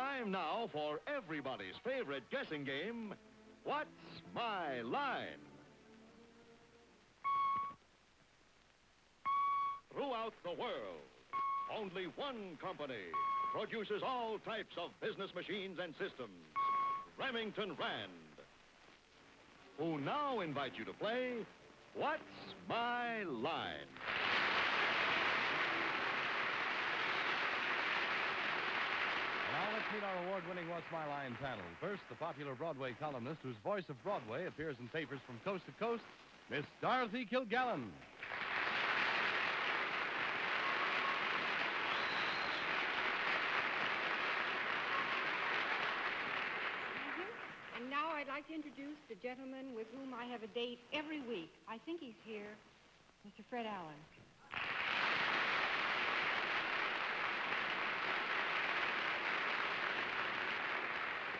Time now for everybody's favorite guessing game, What's My Line? Throughout the world, only one company produces all types of business machines and systems, Remington Rand, who now invite you to play What's My Line? Now let's meet our award-winning What's My Line panel. First, the popular Broadway columnist whose voice of Broadway appears in papers from coast to coast, Miss Dorothy Kilgallen. And now I'd like to introduce the gentleman with whom I have a date every week. I think he's here, Mr. Fred Allen.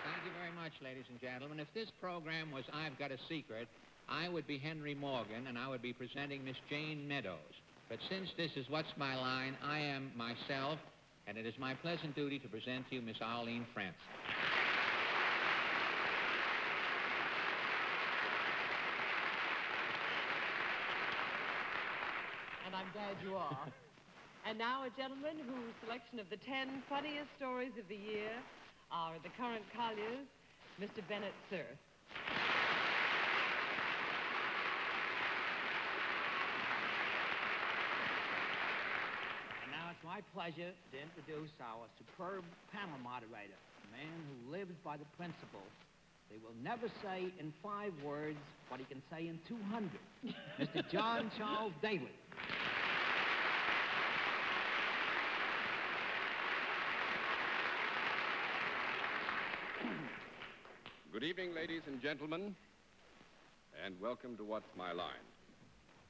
Thank you very much, ladies and gentlemen. If this program was I've Got a Secret, I would be Henry Morgan, and I would be presenting Miss Jane Meadows. But since this is What's My Line, I am myself, and it is my pleasant duty to present to you Miss Arlene Francis. And I'm glad you are. And now a gentleman whose selection of the 10 funniest stories of the year are the current colliers, Mr. Bennett, Cerf. And now it's my pleasure to introduce our superb panel moderator, a man who lives by the principle they will never say in 5 words what he can say in 200. Mr. John Charles Daly. Good evening, ladies and gentlemen, and welcome to What's My Line.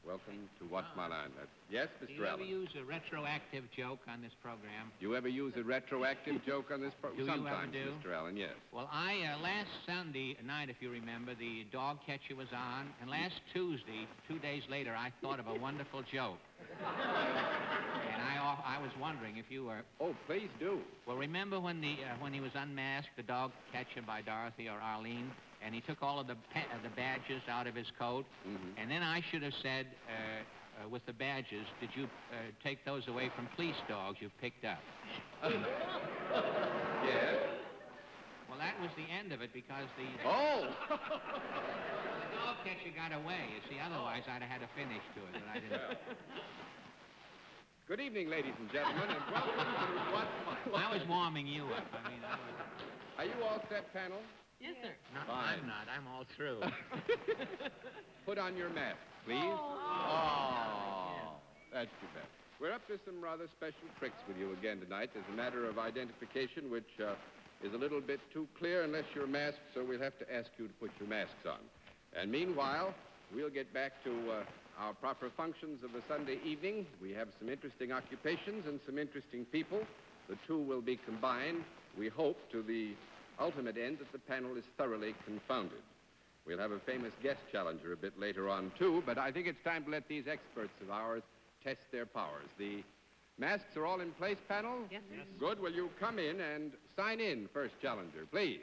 Welcome to What's My Line. Yes, Mr. Allen? Do you ever use a retroactive joke on this program? You ever use a retroactive joke on this program? Do you Sometimes, ever do? Mr. Allen, yes. Well, last Sunday night, if you remember, the dog catcher was on, and last Tuesday, 2 days later, I thought of a wonderful joke. And I was wondering if you were... Oh, please do. Well, remember when he was unmasked, the dog catcher by Dorothy or Arlene, and he took all of the badges out of his coat, and then I should have said, with the badges, did you take those away from police dogs you picked up? Yes. Well, that was the end of it because the... Oh! The dog catcher got away. You see, otherwise I'd have had a finish to it, but I didn't. Good evening, ladies and gentlemen, and welcome to What's My Line. I was warming you up. I mean, Are you all set, panel? Yes, sir. No, Fine. I'm not. I'm all through. Put on your mask, please. Oh. That's too bad. We're up to some rather special tricks with you again tonight. There's a matter of identification which is a little bit too clear unless you're masked, so we'll have to ask you to put your masks on. And meanwhile, we'll get back to our proper functions of the Sunday evening. We have some interesting occupations and some interesting people. The two will be combined, we hope, to the ultimate end that the panel is thoroughly confounded. We'll have a famous guest challenger a bit later on, too, but I think it's time to let these experts of ours test their powers. The masks are all in place, panel? Yes, sir. Good. Will you come in and sign in, first challenger, please?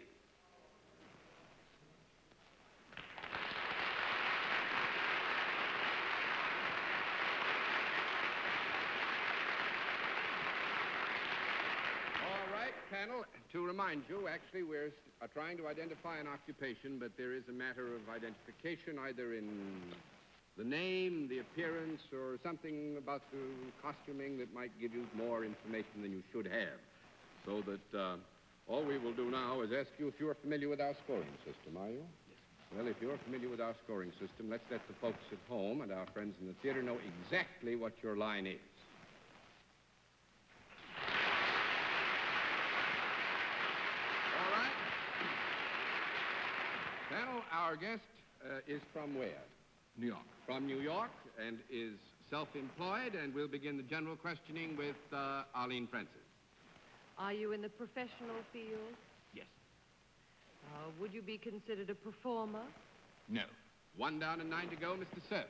Panel, to remind you, actually, we're trying to identify an occupation, but there is a matter of identification either in the name, the appearance, or something about the costuming that might give you more information than you should have. So that all we will do now is ask you if you're familiar with our scoring system, are you? Yes. Well, if you're familiar with our scoring system, let's let the folks at home and our friends in the theater know exactly what your line is. Panel, our guest is from where? New York. From New York, and is self-employed, and we'll begin the general questioning with Arlene Francis. Are you in the professional field? Yes. Would you be considered a performer? No. 1 down and 9 to go, Mr. Cerf.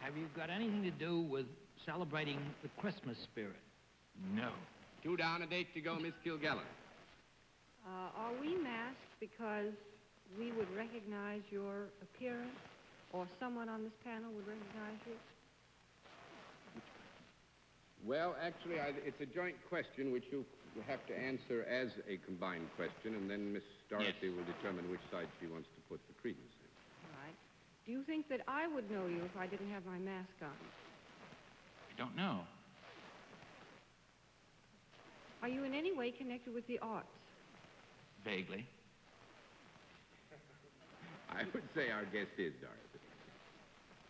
Have you got anything to do with celebrating the Christmas spirit? No. 2 down and 8 to go, Miss Kilgallen. Are we masked because we would recognize your appearance, or someone on this panel would recognize you? Well, actually, it's a joint question which you have to answer as a combined question, and then Miss Dorothy will determine which side she wants to put the credence in. All right. Do you think that I would know you if I didn't have my mask on? I don't know. Are you in any way connected with the arts? Vaguely. I would say our guest is Dorothy.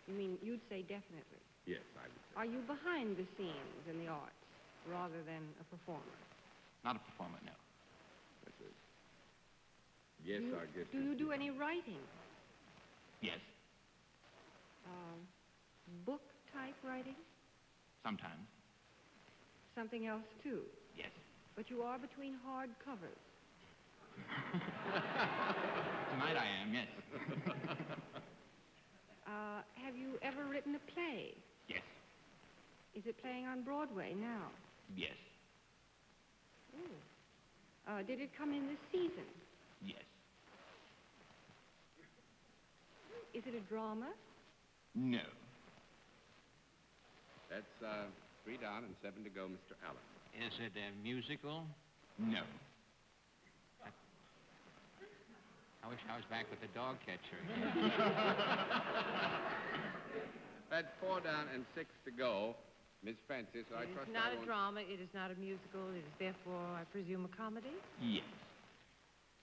You mean you'd say definitely? Yes, I would say. Are you behind the scenes in the arts rather than a performer? Not a performer, no. That's it. Yes, our guest Do is. you do any writing? Yes, Book-type writing? sometimes. Something else, too? Yes. But you are between hard covers. Tonight I am, yes. Have you ever written a play? Yes. Is it playing on Broadway now? Yes. Ooh. Did it come in this season? Yes. Is it a drama? No. That's 3 down and 7 to go, Mr. Allen. Is it a musical? No. I wish I was back with the dog catcher. That's 4 down and 6 to go. Miss Francis, I It trust is not I a won't... drama. It is not a musical. It is therefore, I presume, a comedy. Yes.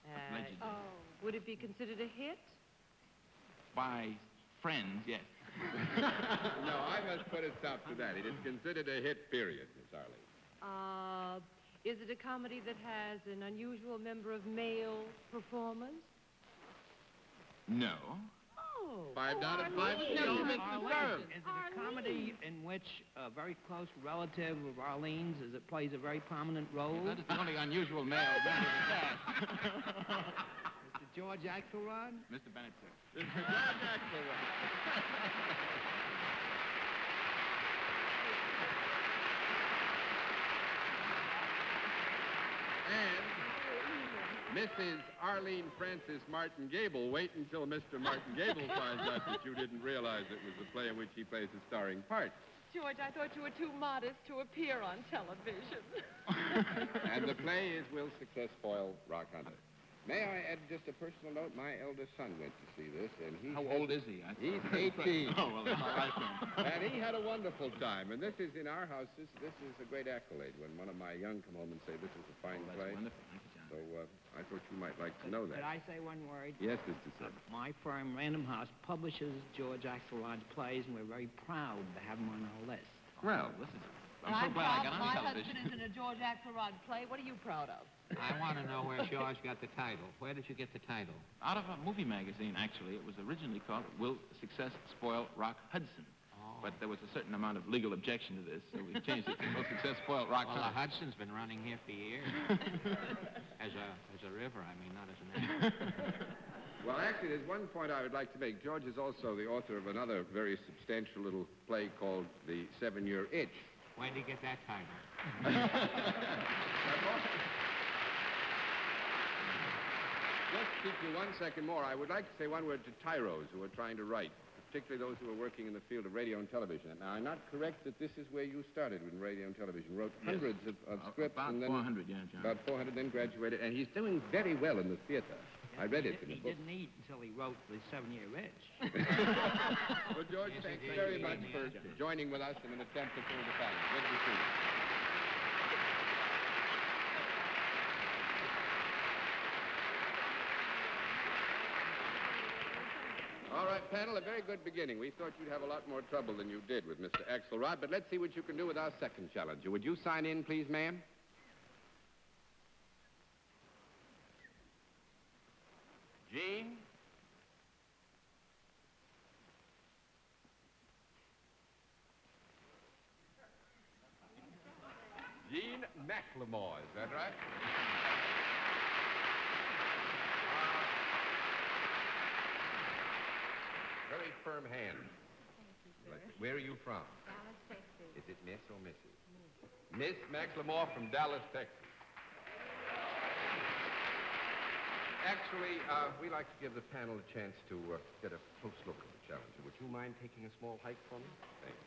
Uh, Allegedly. Would it be considered a hit? By friends, yes. No, I must put a stop to that. It is considered a hit, period, Miss Arlene. Is it a comedy that has an unusual number of male performers? No. Oh. 5 down and 5 to Arlene. go, No, Mr. Arlene, Cerf. is it a comedy in which a very close relative of Arlene's plays a very prominent role? That is the only unusual male member of the cast. Mr. George Axelrod? Mr. Bennett, sir. Mr. George Axelrod. And Mrs. Arlene Francis Martin Gable. Wait until Mr. Martin Gable finds out that you didn't realize it was a play in which he plays a starring part. George, I thought you were too modest to appear on television. And the play is Will Success Spoil Rock Hunter? May I add just a personal note? My eldest son went to see this, and he... How old is he? He's 18. Oh, well, that's all right then. And he had a wonderful time. And this is, in our house, this is a great accolade when one of my young come home and say, this is a fine Oh, play. that's wonderful. Thank you, John. So I thought you might like to know Could that. I say one word? Yes, Mr. Cerf. My firm, Random House, publishes George Axelrod's plays, and we're very proud to have him on our list. Well, this is... I'm so glad I got on My television. husband is in a George Axelrod play. What are you proud of? I want to know where George got the title. Where did you get the title? Out of a movie magazine, actually. It was originally called Will Success Spoil Rock Hudson. Oh. But there was a certain amount of legal objection to this, so we changed it to Will Success Spoil Rock Well, the Hudson. Hudson's been running here for years. as a river, I mean, not as an name. Well, actually, there's one point I would like to make. George is also the author of another very substantial little play called The 7-Year Itch. When did he get that title? Just keep you 1 second more. I would like to say one word to tyros who are trying to write, particularly those who are working in the field of radio and television. Now, I'm not correct that this is where you started in radio and television. Wrote hundreds of scripts. About and then 400, yeah, John. About 400, then graduated. And he's doing very well in the theater. I read it in the He book. didn't eat until he wrote The 7-Year Itch. Well, George, Yes, thanks indeed. very much for joining with us in an attempt to fill the panel. Good to see you. All right, panel, a very good beginning. We thought you'd have a lot more trouble than you did with Mr. Axelrod, but let's see what you can do with our second challenger. Would you sign in, please, ma'am? Jean? Jean McLemore, is that right? Very firm hand. Where are you from? Dallas, Texas. Is it Miss or Mrs.? Miss McLemore from Dallas, Texas. Actually, we like to give the panel a chance to get a close look at the challenger. Would you mind taking a small hike for me? Thank you.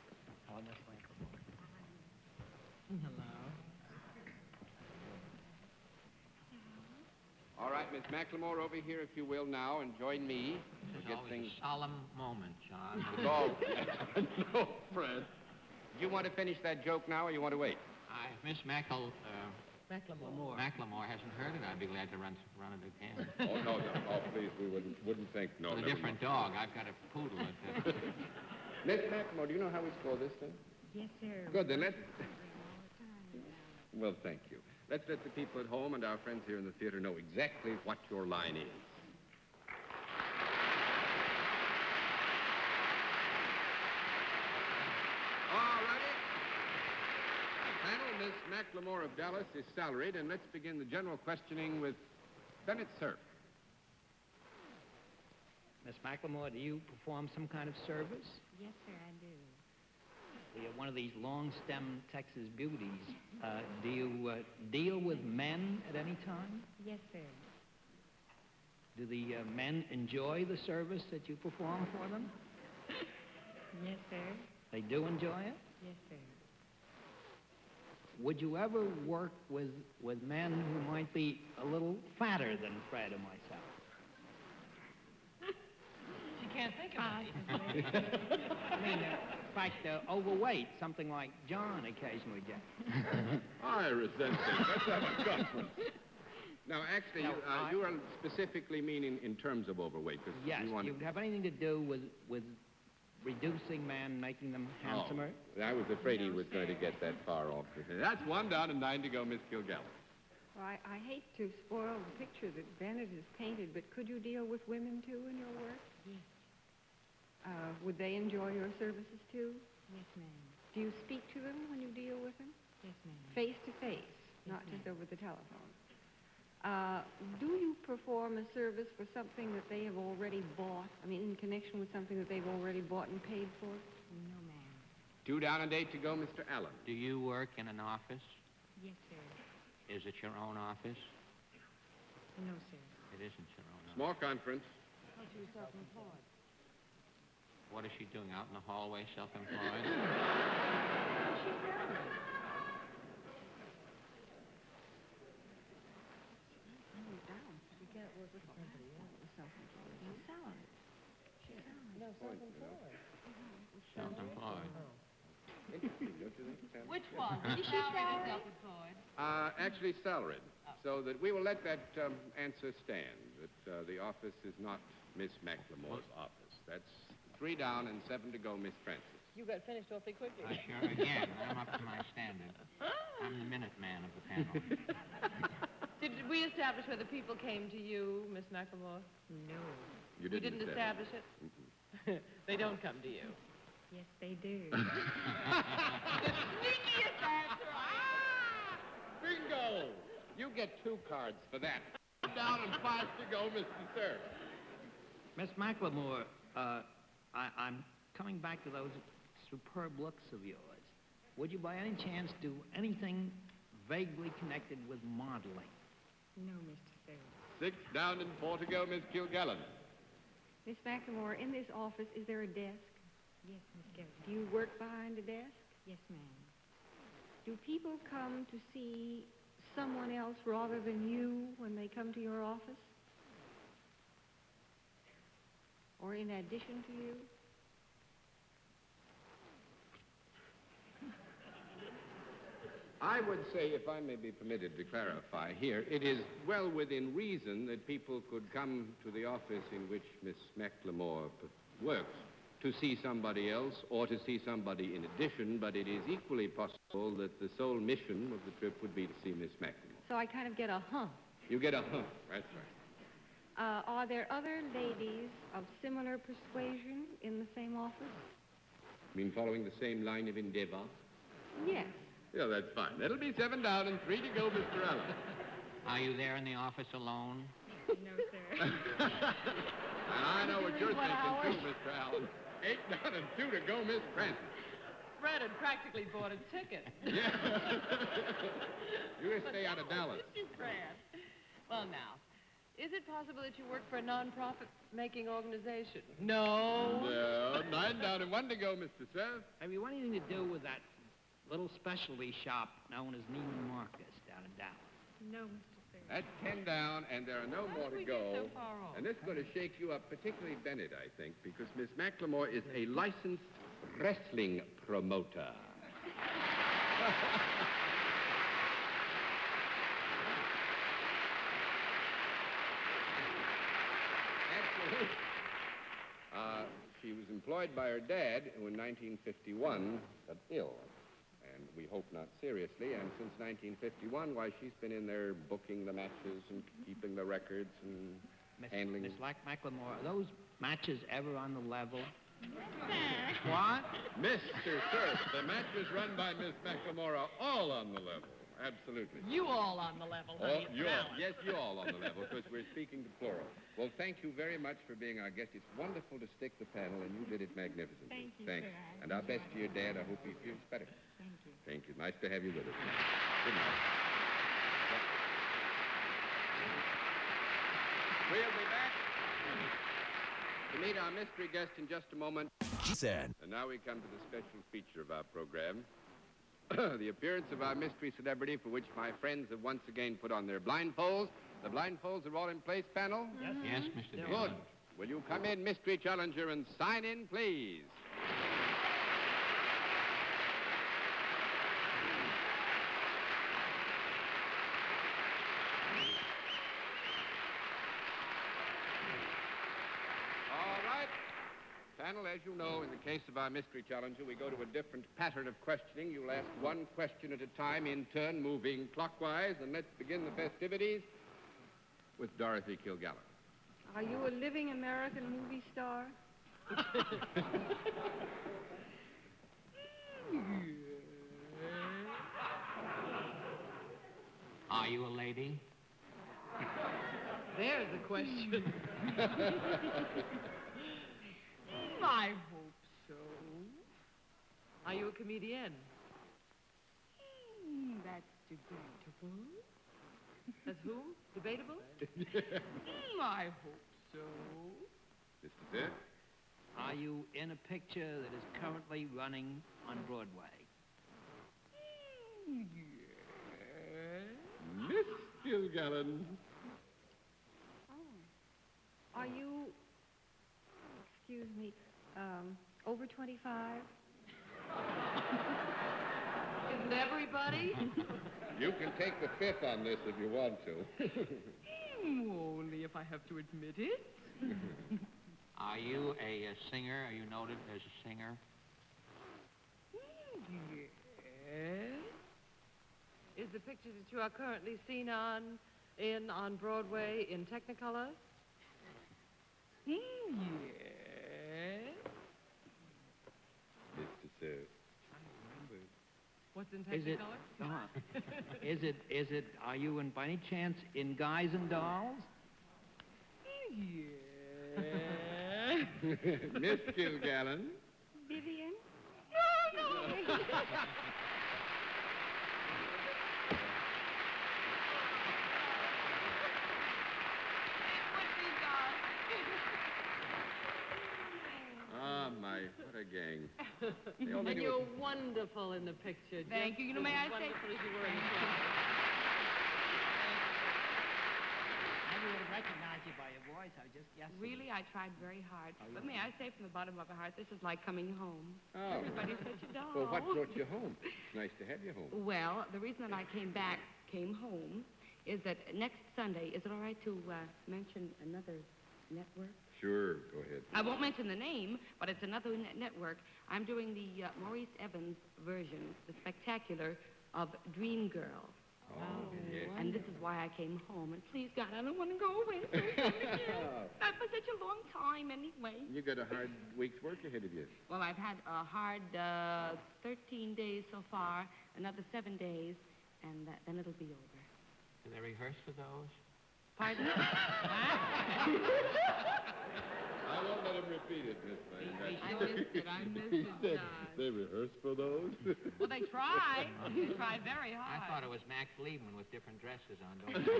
On this way. Hello. All right, Miss McLemore, over here, if you will, now, and join me. This is We'll always a solemn moment, John. It's all... No, Fred. Do you want to finish that joke now, or you want to wait? Miss McLemore. McLemore hasn't heard it. I'd be glad to run it again. Oh, no, no. Oh, please, we wouldn't think. No, With a never different mind. dog. I've got a poodle. Miss McLemore, do you know how we score this thing? Yes, sir. Good, then let's... Well, thank you. Let's let the people at home and our friends here in the theater know exactly what your line is. All righty. Panel, Miss McLemore of Dallas is salaried, and let's begin the general questioning with Bennett Cerf. Miss McLemore, do you perform some kind of service? Yes, sir, I do. You're one of these long-stem Texas beauties. Do you deal with men at any time? Yes, sir. Do the men enjoy the service that you perform for them? Yes, sir. They do enjoy it? Yes, sir. Would you ever work with men who might be a little fatter than Fred or myself? She can't think of it. I mean, in fact, overweight, something like John occasionally gets. I resent this. Let's have a conference. Now, actually, No, you are specifically meaning in terms of overweight. 'Cause Yes, you want do you have anything to do with reducing men, making them handsomer? Oh, I was afraid he was going to get that far off. That's 1 down and 9 to go, Miss Kilgallen. Well, I hate to spoil the picture that Bennett has painted, but could you deal with women, too, in your work? Yes. Would they enjoy your services, too? Yes, ma'am. Do you speak to them when you deal with them? Yes, ma'am. Face to face, not just over the telephone. Do you perform a service for something that they have already bought? I mean, in connection with something that they've already bought and paid for? No, ma'am. 2 down and 8 to go, Mr. Allen. Do you work in an office? Yes, sir. Is it your own office? No, sir. It isn't your own office. Small conference. Oh, she was self-employed. What is she doing out in the hallway, self-employed? She can't work with somebody else. Self-employed. She's salaried. No, self-employed. Self-employed. Interesting, don't you think, Sam? Which one? Is she salaried or self-employed? Actually salaried. So that we will let that answer stand, that the office is not Miss McLemore's office. That's 3 down and 7 to go, Miss Francis. You got finished awfully quickly. Sure, again, I'm up to my standard. I'm the minute man of the panel. Did we establish whether people came to you, Miss McLemore? No. You We didn't establish it? They don't come to you. Yes, they do. Sneakiest answer! Bingo! You get 2 cards for that. 2 down and 5 to go, Mr. Cerf. Miss McLemore, I'm coming back to those superb looks of yours. Would you by any chance do anything vaguely connected with modeling? No, Mr. Cerf. 6 down and 4 to go, Miss Kilgallen. Miss McLemore, in this office, is there a desk? Yes, Miss Girdle. Do you work behind a desk? Yes, ma'am. Do people come to see someone else rather than you when they come to your office? Or in addition to you? I would say, if I may be permitted to clarify here, it is well within reason that people could come to the office in which Miss McLemore works to see somebody else or to see somebody in addition, but it is equally possible that the sole mission of the trip would be to see Miss McLemore. So I kind of get a huh. You get a huh, that's right. Are there other ladies of similar persuasion in the same office? You mean following the same line of endeavor? Yes. Yeah, that's fine. That'll be 7 down and 3 to go, Mr. Allen. Are you there in the office alone? No, sir. And I know what you're thinking, too, Mr. Allen. 8 down and 2 to go, Miss Francis. Fred had practically bought a ticket. Yeah. You just stay out of Dallas. Fred. Well, now, Is it possible that you work for a non-profit-making organization? No. No, 9 down and 1 to go, Mr. Cerf. Have you anything to do with that little specialty shop known as Neiman Marcus down in Dallas? No, Mr. Cerf. That's 10 down, and there are no more to we go. get so far off? And this is going to shake you up, particularly Bennett, I think, because Miss McLemore is a licensed wrestling promoter. Absolutely. She was employed by her dad, who in 1951 got ill. And we hope not seriously. And since 1951, why, she's been in there booking the matches and keeping the records and handling... Miss McLemore, are those matches ever on the level? What? Mr. Cerf, the matches run by Miss McLemore are all on the level. Absolutely. You all on the level, Oh, honey. you all. Yes, you all on the level, because we're speaking to plural. Well, thank you very much for being our guest. It's wonderful to stick the panel, and you did it magnificently. Thank you, Thanks. sir. And our best to your dad. I hope he feels better. Thank you. Thank you. Nice to have you with us. Good night. We'll be back to meet our mystery guest in just a moment. She said. And now we come to the special feature of our program. The appearance of our mystery celebrity, for which my friends have once again put on their blindfolds. The blindfolds are all in place, panel? Yes, Mr. Good. Dillon. Will you come in, mystery challenger, and sign in, please? All right. Panel, as you know, in the case of our mystery challenger, we go to a different pattern of questioning. You'll ask one question at a time in turn, moving clockwise. And let's begin the festivities with Dorothy Kilgallen. Are you a living American movie star? Are you a lady? There's a question. I hope so. Are you a comedian? That's debatable. As whom? Debatable? I hope so. Mr. Cerf? Are you in a picture that is currently running on Broadway? Miss Kilgallen. Oh. Are you, excuse me, over 25? Isn't everybody? You can take the fifth on this if you want to. Only if I have to admit it. Are you a singer? Are you noted as a singer? Yes. Is the picture that you are currently seen on Broadway in Technicolor? Yes. Mr. Cerf. What's in Is it? Technicolor? Is it? Are you, by any chance, in Guys and Dolls? Yes. Miss Kilgallen. Vivian? No. Ah, my, what a gang. And you're wonderful in the picture. Thank you. You know, may I say- wonderful as you were in the class. I would have recognized you by your voice. I just yesterday. Really, I tried very hard. But may I say from the bottom of my heart, this is like coming home. Oh. Everybody's such a doll. Well, what brought you home? It's nice to have you home. Well, the reason that I came home, is that next Sunday, is it all right to mention another network? Sure, go ahead. I won't mention the name, but it's another network. I'm doing the Maurice Evans version, the spectacular, of Dream Girl. Oh, yes. And this is why I came home. And please, God, I don't want to go away. So not for such a long time, anyway. You got a hard week's work ahead of you. Well, I've had a hard 13 days so far, another 7 days, and then it'll be over. Do they rehearse for those? Pardon? I won't let him repeat it, Miss Blaine. I missed it. I missed He it, said John. they rehearse for those. Well, they try. They try very hard. I thought it was Max Liebman with different dresses on. Don't you?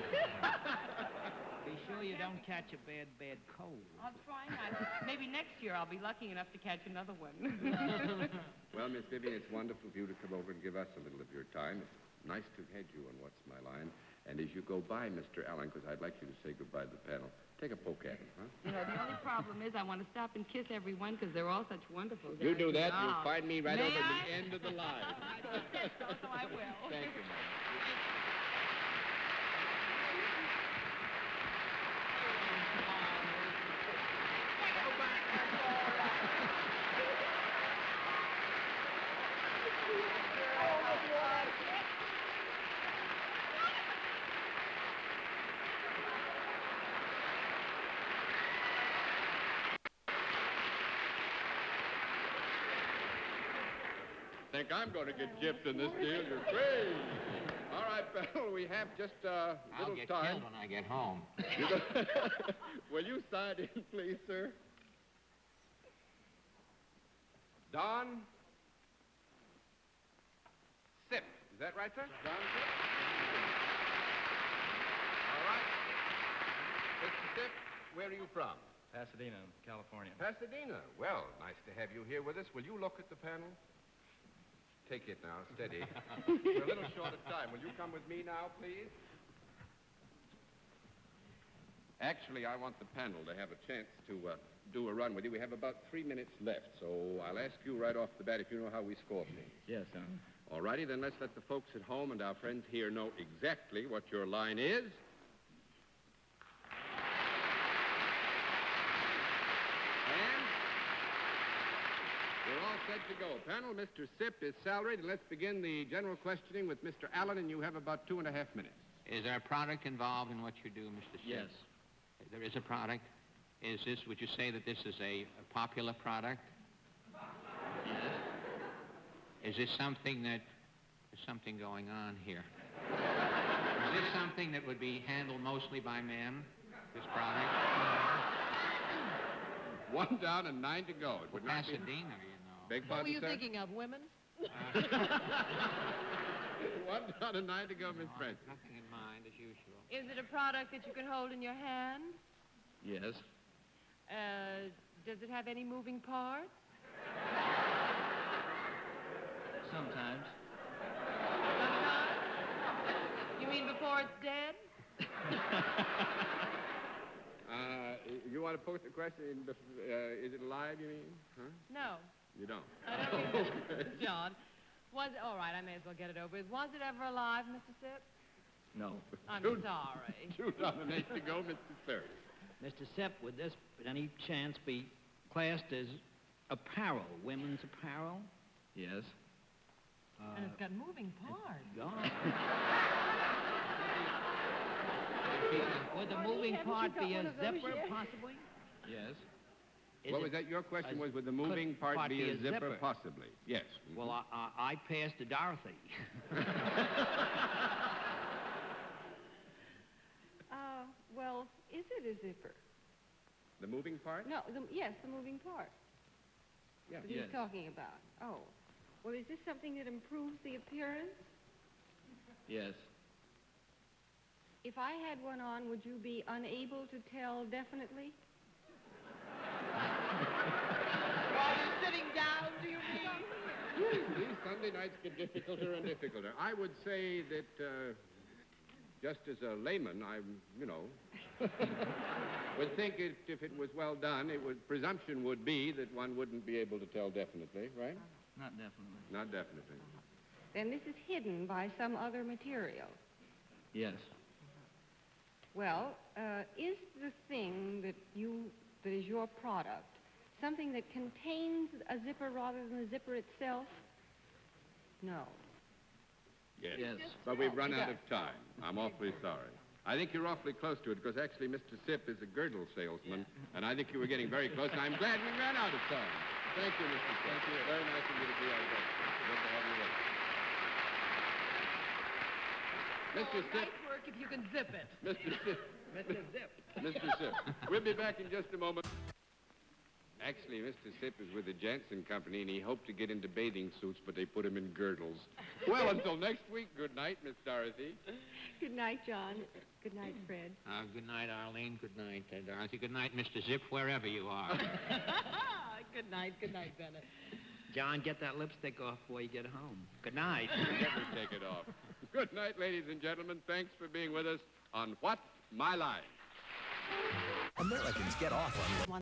Be sure you don't catch a bad cold. I'll try not to. Maybe next year I'll be lucky enough to catch another one. Well, Miss Vivian, it's wonderful for you to come over and give us a little of your time. It's nice to have had you on What's My Line. And as you go by Mr. Allen, because I'd like you to say goodbye to the panel, take a poke at him, huh? You know, the only problem is I want to stop and kiss everyone because they're all such wonderful. You do that, Oh. you'll find me right May over at I? the end of the line. So I will. Thank you, ma'am. Think I'm going to get gypped in this deal. You're crazy. All right, Bennett, we have just a I'll little get time. killed when I get home. Will you sign in, please, sir? Don Sip. Is that right, sir? Don Sip? All right. Mr. Sip, where are you from? Pasadena, California. Pasadena. Well, nice to have you here with us. Will you look at the panel? Take it now, steady. We're a little short of time. Will you come with me now, please? Actually, I want the panel to have a chance to do a run with you. We have about 3 minutes left, so I'll ask you right off the bat if you know how we score things. Yes, sir. All righty, then let's let the folks at home and our friends here know exactly what your line is. We're all set to go. Panel, Mr. Sip is salaried, and let's begin the general questioning with Mr. Allen, and you have about 2.5 minutes. Is there a product involved in what you do, Mr. Sip? Yes. There is a product. Would you say that this is a popular product? Yes. Is this something that, there's something going on here? Is this something that would be handled mostly by men, this product? 1 down and 9 to go. It would not be... Pasadena, you know. Beg What pardon, were you sir? thinking of, women? 1 down and 9 to go, Miss Francis. Nothing in mind, as usual. Is it a product that you can hold in your hand? Yes. Does it have any moving parts? Sometimes. Sometimes? You mean before it's dead? You want to pose the question, is it alive, you mean? Huh? No. You don't? I don't mean that, John. All right, I may as well get it over with. Was it ever alive, Mr. Sip? No. I'm sorry. 2 down and 8 to go, Mr. Cerf. Mr. Sepp, would this, by any chance, be classed as apparel, women's apparel? Yes. And it's got moving parts. God. Would the moving haven't you part got be a one of those zipper, yet? possibly? Yes. What was that? Your question was, would the moving could part be a zipper? Possibly. Yes. Well, I passed to Dorothy. Well, is it a zipper? The moving part? No, yes, the moving part Yeah. that he's talking about. Oh. Well, is this something that improves the appearance? Yes. If I had one on, would you be unable to tell definitely? While you're sitting down, do you mean? These Sunday nights get difficulter and difficulter. I would say that, just as a layman, would think if it was well done, presumption would be that one wouldn't be able to tell definitely, right? Not definitely. Not definitely. Then this is hidden by some other material. Yes. Well, is the thing that is your product something that contains a zipper rather than the zipper itself? No. Yes. Yes. But we've run It out does. of time. I'm awfully sorry. I think you're awfully close to it because actually Mr. Sip is a girdle salesman, and I think you were getting very close, and I'm glad we ran out of time. Thank you, Mr. Sip. Thank you. Very nice of you to be our guest. Good to have you with us. Mr. Zip. Nice work if you can zip it. Mr. Zip. Mr. Zip. Mr. Zip. We'll be back in just a moment. Actually, Mr. Zip is with the Jansen Company, and he hoped to get into bathing suits, but they put him in girdles. Well, until next week, good night, Miss Dorothy. Good night, John. Good night, Fred. Good night, Arlene. Good night, Dorothy. Good night, Mr. Zip, wherever you are. Good night, Bennett. John, get that lipstick off before you get home. Good night. Never take it off. Good night, ladies and gentlemen. Thanks for being with us on What's My Line? Americans get off on